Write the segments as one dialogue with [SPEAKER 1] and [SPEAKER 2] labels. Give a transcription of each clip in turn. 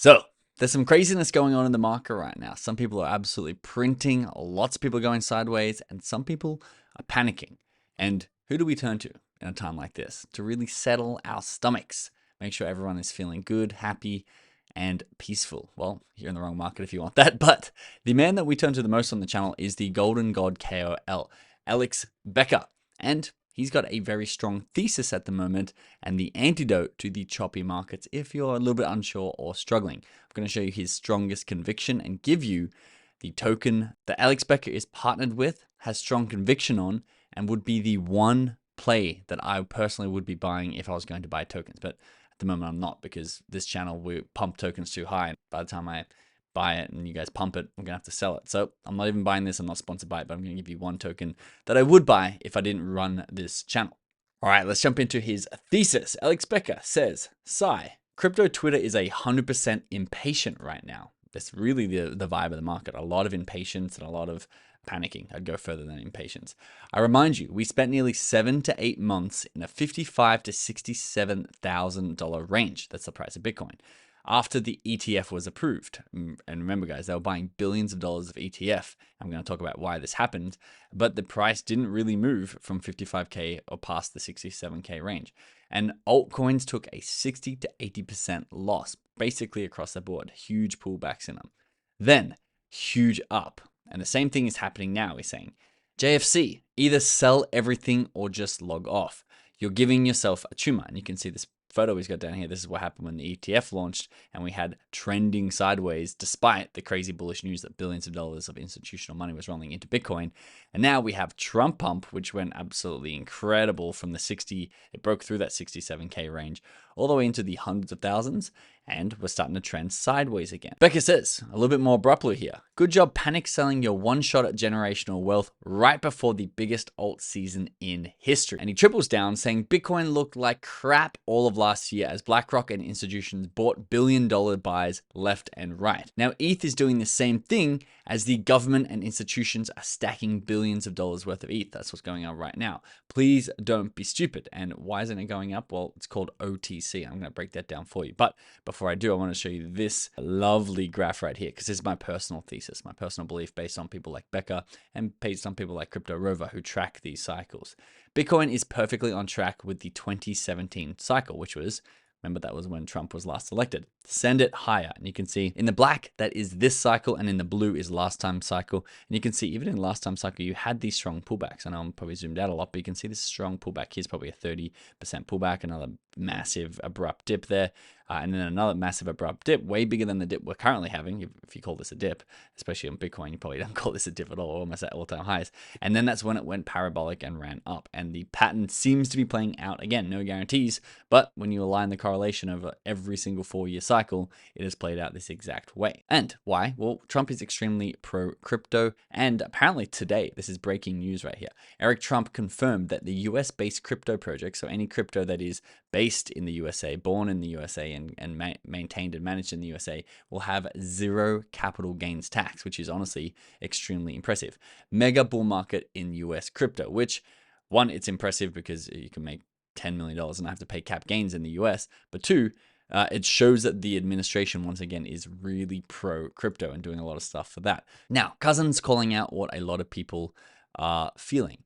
[SPEAKER 1] So there's some craziness going on in the market right now. Some people are absolutely printing, lots of people are going sideways, and some people are panicking. And who do we turn to in a time like this to really settle our stomachs? Make sure everyone is feeling good, happy, and peaceful. Well, you're in the wrong market if you want that. But the man that we turn to the most on the channel is the Golden God KOL, Alex Becker. And he's got a very strong thesis at the moment and the antidote to the choppy markets if you're a little bit unsure or struggling. I'm going to show you his strongest conviction and give you the token that Alex Becker is partnered with, has strong conviction on, and would be the one play that I personally would be buying if I was going to buy tokens. But at the moment I'm not, because this channel, we pump tokens too high. And by the time I buy it and you guys pump it, I'm gonna have to sell it. So I'm not even buying this. I'm not sponsored by it, but I'm gonna give you one token that I would buy if I didn't run this channel. All right, let's jump into his thesis. Alex Becker says, crypto Twitter is 100% impatient right now. That's really the vibe of the market. A lot of impatience and a lot of panicking. I'd go further than impatience. I remind you, we spent nearly 7 to 8 months in a $55,000 to $67,000 range. That's the price of Bitcoin. After the ETF was approved. And remember, guys, they were buying billions of dollars of ETF. I'm going to talk about why this happened, but the price didn't really move from 55K or past the 67K range. And altcoins took a 60 to 80% loss, basically across the board. Huge pullbacks in them. Then, huge up. And the same thing is happening now, we're saying. JFC, either sell everything or just log off. You're giving yourself a tumor. And you can see this photo he's got down here. This is what happened when the ETF launched and we had trending sideways despite the crazy bullish news that billions of dollars of institutional money was rolling into Bitcoin. And now we have Trump pump, which went absolutely incredible from the 60, it broke through that 67K range all the way into the hundreds of thousands, and we're starting to trend sideways again. Becker says, a little bit more abruptly here, good job panic selling your one shot at generational wealth right before the biggest alt season in history. And he triples down saying Bitcoin looked like crap all of last year as BlackRock and institutions bought billion-dollar buys left and right. Now ETH is doing the same thing as the government and institutions are stacking billions of dollars worth of ETH. That's what's going on right now. Please don't be stupid. And why isn't it going up? Well, it's called OTC. I'm going to break that down for you. But before I do, I want to show you this lovely graph right here, because this is my personal thesis, my personal belief based on people like Becker and based on people like Crypto Rover who track these cycles. Bitcoin is perfectly on track with the 2017 cycle, which was, remember, that was when Trump was last elected. Send it higher. And you can see in the black, that is this cycle, and in the blue is last time cycle. And you can see even in last time cycle, you had these strong pullbacks. I know I'm probably zoomed out a lot, but you can see this strong pullback. Here's probably a 30% pullback, another massive abrupt dip there. And then another massive abrupt dip, way bigger than the dip we're currently having, if you call this a dip, especially on Bitcoin, you probably don't call this a dip at all, almost at all-time highs. And then that's when it went parabolic and ran up. And the pattern seems to be playing out again, no guarantees, but when you align the correlation over every single 4-year cycle, it has played out this exact way. And why? Well, Trump is extremely pro-crypto, and apparently today, this is breaking news right here, Eric Trump confirmed that the US-based crypto project, so any crypto that is based in the USA, born in the USA, and maintained and managed in the USA, will have zero capital gains tax, which is honestly extremely impressive. Mega bull market in US crypto, which, one, it's impressive because you can make $10 million and not have to pay cap gains in the US, but two, it shows that the administration, once again, is really pro crypto and doing a lot of stuff for that. Now, Cousins calling out what a lot of people are feeling.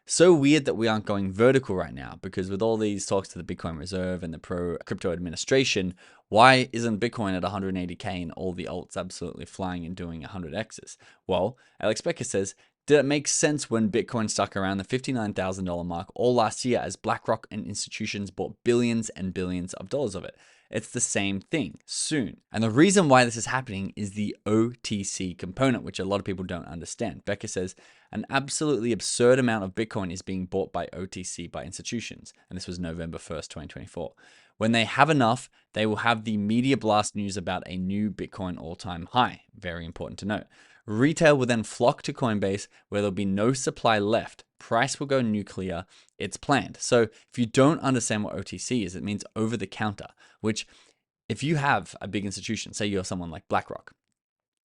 [SPEAKER 1] So weird that we aren't going vertical right now, because with all these talks to the Bitcoin Reserve and the pro crypto administration, why isn't Bitcoin at 180K and all the alts absolutely flying and doing 100Xs? Well, Alex Becker says, did it make sense when Bitcoin stuck around the $59,000 mark all last year as BlackRock and institutions bought billions and billions of dollars of it? It's the same thing soon. And the reason why this is happening is the OTC component, which a lot of people don't understand. Becker says an absolutely absurd amount of Bitcoin is being bought by OTC by institutions. And this was November 1st, 2024. When they have enough, they will have the media blast news about a new Bitcoin all-time high. Very important to note. Retail will then flock to Coinbase where there'll be no supply left. Price will go nuclear. It's planned. So if you don't understand what OTC is, it means over the counter, which if you have a big institution, say you're someone like BlackRock,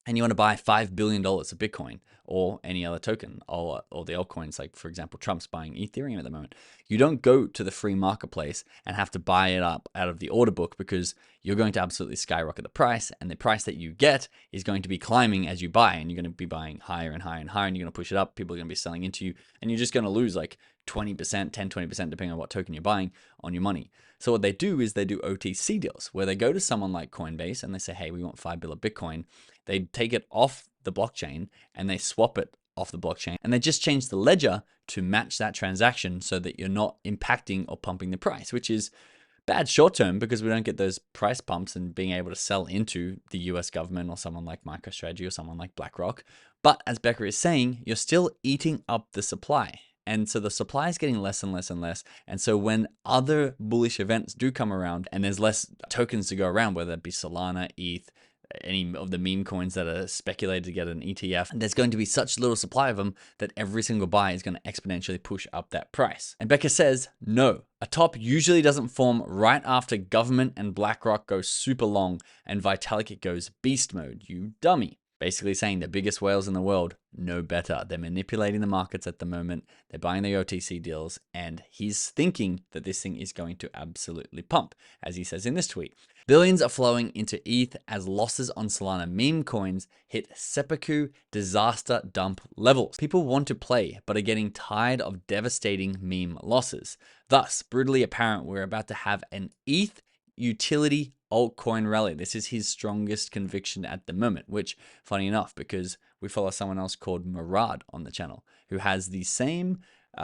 [SPEAKER 1] and you want to buy $5 billion of Bitcoin or any other token or the altcoins, like for example, Trump's buying Ethereum at the moment, you don't go to the free marketplace and have to buy it up out of the order book, because you're going to absolutely skyrocket the price, and the price that you get is going to be climbing as you buy, and you're going to be buying higher and higher and higher, and you're going to push it up. People are going to be selling into you, and you're just going to lose like 20%, 10, 20%, depending on what token you're buying, on your money. So what they do is they do OTC deals, where they go to someone like Coinbase and they say, hey, we want $5 billion of Bitcoin. They take it off the blockchain and they swap it off the blockchain, and they just change the ledger to match that transaction so that you're not impacting or pumping the price, which is bad short term because we don't get those price pumps and being able to sell into the US government or someone like MicroStrategy or someone like BlackRock. But as Becker is saying, you're still eating up the supply. And so the supply is getting less and less and less. And so when other bullish events do come around and there's less tokens to go around, whether it be Solana, ETH, any of the meme coins that are speculated to get an ETF, there's going to be such little supply of them that every single buy is going to exponentially push up that price. And Becker says, no, a top usually doesn't form right after government and BlackRock go super long and Vitalik goes beast mode, you dummy. Basically saying the biggest whales in the world know better. They're manipulating the markets at the moment. They're buying the OTC deals, and he's thinking that this thing is going to absolutely pump, as he says in this tweet. Billions are flowing into ETH as losses on Solana meme coins hit seppuku disaster dump levels. People want to play, but are getting tired of devastating meme losses. Thus, brutally apparent we're about to have an ETH utility altcoin rally. This is his strongest conviction at the moment, which, funny enough, because we follow someone else called Murad on the channel who has the same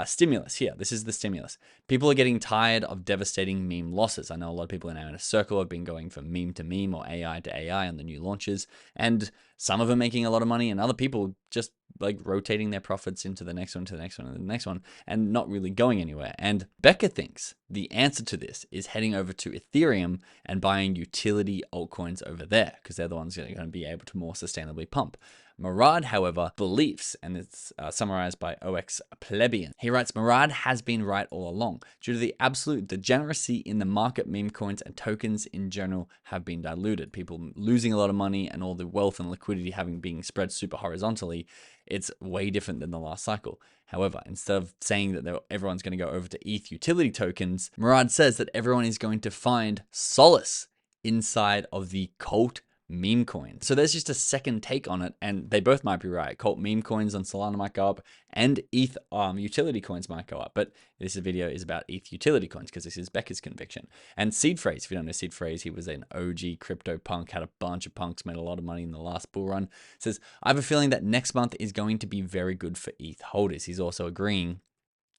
[SPEAKER 1] stimulus here. This is the stimulus. People are getting tired of devastating meme losses. I know a lot of people are now in a circle have been going from meme to meme or AI to AI on the new launches, and some of them making a lot of money, and other people just like rotating their profits into the next one, to the next one, and the next one, and not really going anywhere. And Becker thinks the answer to this is heading over to Ethereum and buying utility altcoins over there, because they're the ones that are going to be able to more sustainably pump. Murad, however, believes, and it's summarized by OX Plebeian. He writes, Murad has been right all along. Due to the absolute degeneracy in the market, meme coins and tokens in general have been diluted. People losing a lot of money and all the wealth and liquidity having been spread super horizontally. It's way different than the last cycle. However, instead of saying that everyone's going to go over to ETH utility tokens, Murad says that everyone is going to find solace inside of the cult meme coins. So there's just a second take on it, and they both might be right. Cult meme coins on Solana might go up, and ETH utility coins might go up. But this video is about ETH utility coins because this is Becker's conviction. And Seed Phrase, if you don't know Seed Phrase, he was an OG crypto punk, had a bunch of punks, made a lot of money in the last bull run. Says, I have a feeling that next month is going to be very good for ETH holders. He's also agreeing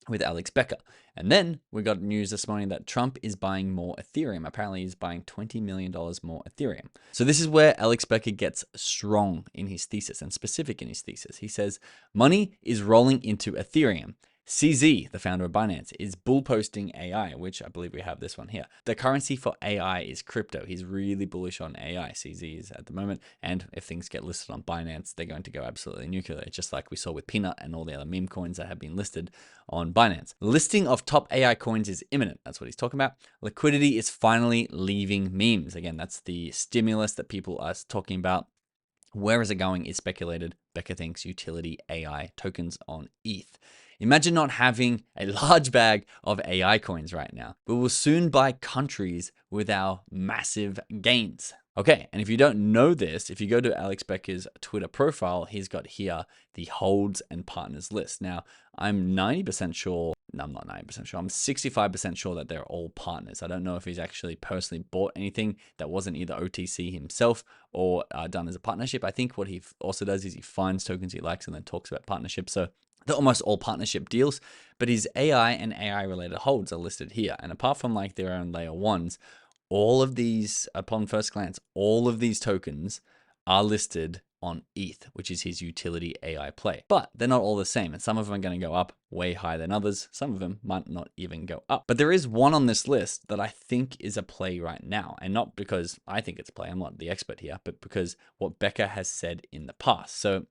[SPEAKER 1] with Alex Becker. And then we got news this morning that Trump is buying more Ethereum. Apparently he's buying $20 million more Ethereum. So this is where Alex Becker gets strong in his thesis and specific in his thesis. He says, money is rolling into Ethereum. CZ, the founder of Binance, is bull posting AI, which I believe we have this one here. The currency for AI is crypto. He's really bullish on AI. CZ is at the moment. And if things get listed on Binance, they're going to go absolutely nuclear, just like we saw with Peanut and all the other meme coins that have been listed on Binance. Listing of top AI coins is imminent. That's what he's talking about. Liquidity is finally leaving memes. Again, that's the stimulus that people are talking about. Where is it going is speculated. Becker thinks utility AI tokens on ETH. Imagine not having a large bag of AI coins right now. We will soon buy countries with our massive gains. Okay, and if you don't know this, if you go to Alex Becker's Twitter profile, he's got here the holds and partners list. Now, I'm 90% sure, no, I'm not 90% sure, I'm 65% sure that they're all partners. I don't know if he's actually personally bought anything that wasn't either OTC himself or done as a partnership. I think what he also does is he finds tokens he likes and then talks about partnerships. So they're almost all partnership deals, but his AI and AI related holds are listed here. And apart from like their own layer ones, all of these, upon first glance, all of these tokens are listed on ETH, which is his utility AI play. But they're not all the same, and some of them are going to go up way higher than others. Some of them might not even go up. But there is one on this list that I think is a play right now, and not because I think it's a play, I'm not the expert here, but because what Becker has said in the past. So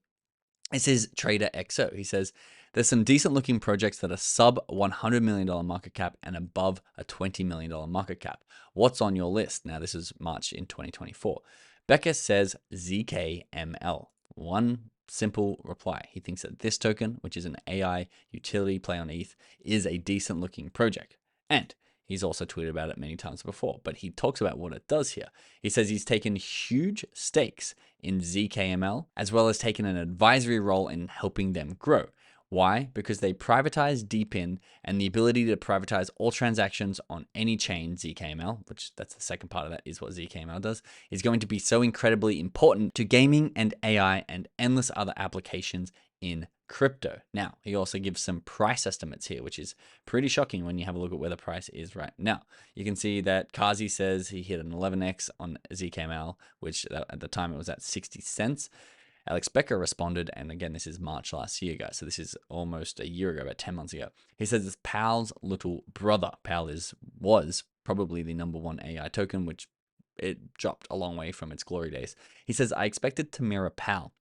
[SPEAKER 1] this is Trader XO. He says, there's some decent looking projects that are sub $100 million market cap and above a $20 million market cap. What's on your list? Now, this is March in 2024. Becker says ZKML. One simple reply. He thinks that this token, which is an AI utility play on ETH, is a decent looking project. And he's also tweeted about it many times before, but he talks about what it does here. He says he's taken huge stakes in ZKML, as well as taken an advisory role in helping them grow. Why? Because they privatize DeepIn, and the ability to privatize all transactions on any chain, ZKML, which that's the second part of that is what ZKML does, is going to be so incredibly important to gaming and AI and endless other applications in crypto. Now, he also gives some price estimates here, which is pretty shocking when you have a look at where the price is right now. You can see that Kazi says he hit an 11x on ZKML, which at the time it was at 60 cents. Alex Becker responded, and again, this is March last year, guys. So this is almost a year ago, about 10 months ago. He says it's PAAL's little brother. PAAL was probably the #1 AI token, which it dropped a long way from its glory days. He says, I expected to mirror PAAL,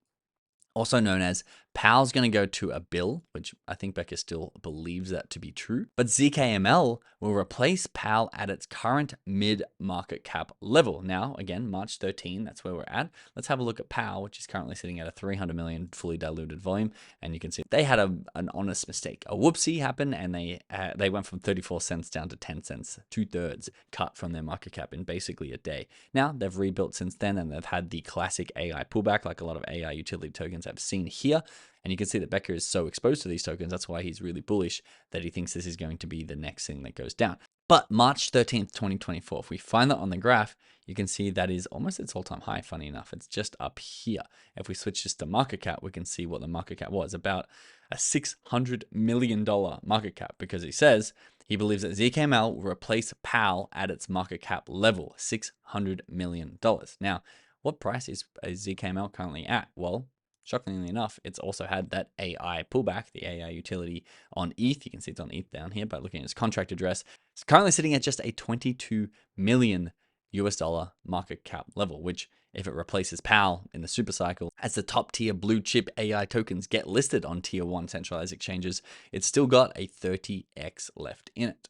[SPEAKER 1] also known as PAAL's going to go to a bill, which I think Becker still believes that to be true. But ZKML will replace PAAL at its current mid-market cap level. Now, again, March 13, that's where we're at. Let's have a look at PAAL, which is currently sitting at a 300 million fully diluted volume. And you can see they had an honest mistake. A whoopsie happened, and they went from 34 cents down to 10 cents, 2/3 cut from their market cap in basically a day. Now, they've rebuilt since then, and they've had the classic AI pullback, like a lot of AI utility tokens I've seen here. And you can see that Becker is so exposed to these tokens. That's why he's really bullish, that he thinks this is going to be the next thing that goes down. But March 13th, 2024, if we find that on the graph, you can see that is almost its all-time high, funny enough. It's just up here. If we switch this to market cap, we can see what the market cap was, about a $600 million market cap, because he says he believes that ZKML will replace PAAL at its market cap level, $600 million. Now, what price is ZKML currently at? Well, shockingly enough, it's also had that AI pullback, the AI utility on ETH. You can see it's on ETH down here by looking at its contract address. It's currently sitting at just a $22 million market cap level, which if it replaces PAAL in the super cycle, as the top tier blue chip AI tokens get listed on tier 1 centralized exchanges, it's still got a 30x left in it.